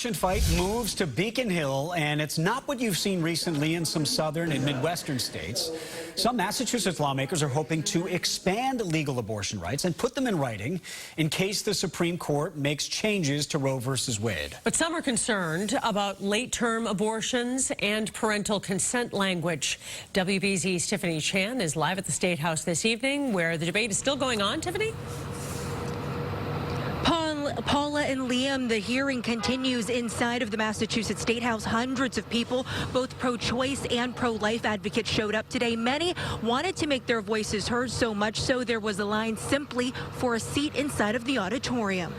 Abortion fight moves to Beacon Hill, and it's not what you've seen recently in some southern and Midwestern states. Some Massachusetts lawmakers are hoping to expand legal abortion rights and put them in writing in case the Supreme Court makes changes to Roe versus Wade. But some are concerned about late-term abortions and parental consent language. WBZ's Tiffany Chan is live at the Statehouse this evening, where the debate is still going on. Tiffany? Paula and Liam, the hearing continues inside of the Massachusetts Statehouse. Hundreds of people, both pro-choice and pro-life advocates, showed up today. Many wanted to make their voices heard, so much so there was a line simply for a seat inside of the auditorium.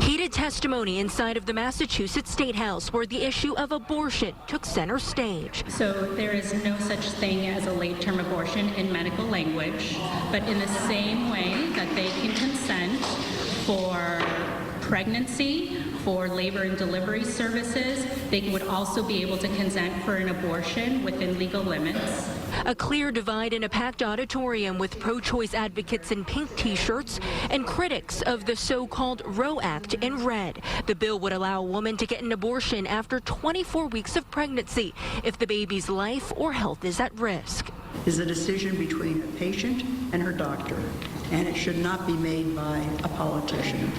Heated testimony inside of the Massachusetts Statehouse, where the issue of abortion took center stage. So there is no such thing as a late-term abortion in medical language, but in the same way that they can consent for pregnancy, for labor and delivery services, they would also be able to consent for an abortion within legal limits. A clear divide in a packed auditorium with pro-choice advocates in pink T-shirts and critics of the so-called Roe Act in red. The bill would allow a woman to get an abortion after 24 weeks of pregnancy if the baby's life or health is at risk. Is a decision between a patient and her doctor, and it should not be made by a politician.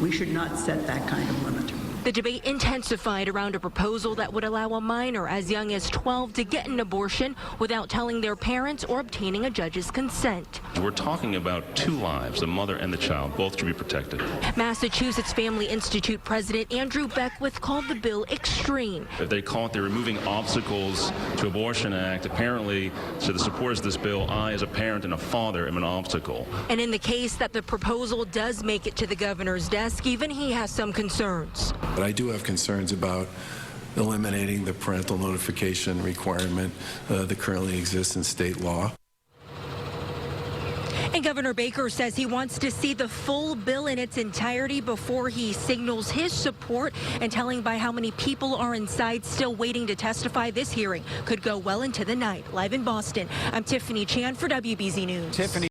We should not set that kind of limit. The debate intensified around a proposal that would allow a minor as young as 12 to get an abortion without telling their parents or obtaining a judge's consent. We're talking about two lives, the mother and the child. Both should be protected. Massachusetts Family Institute President Andrew Beckwith called the bill extreme. If they call it the Removing Obstacles to Abortion Act, apparently, to the supporters of this bill, I, as a parent and a father, am an obstacle. And in the case that the proposal does make it to the governor's desk, even he has some concerns. But I do have concerns about eliminating the parental notification requirement that currently exists in state law. And Governor Baker says he wants to see the full bill in its entirety before he signals his support, and telling by how many people are inside still waiting to testify, this hearing could go well into the night. Live in Boston, I'm Tiffany Chan for WBZ News. Tiffany.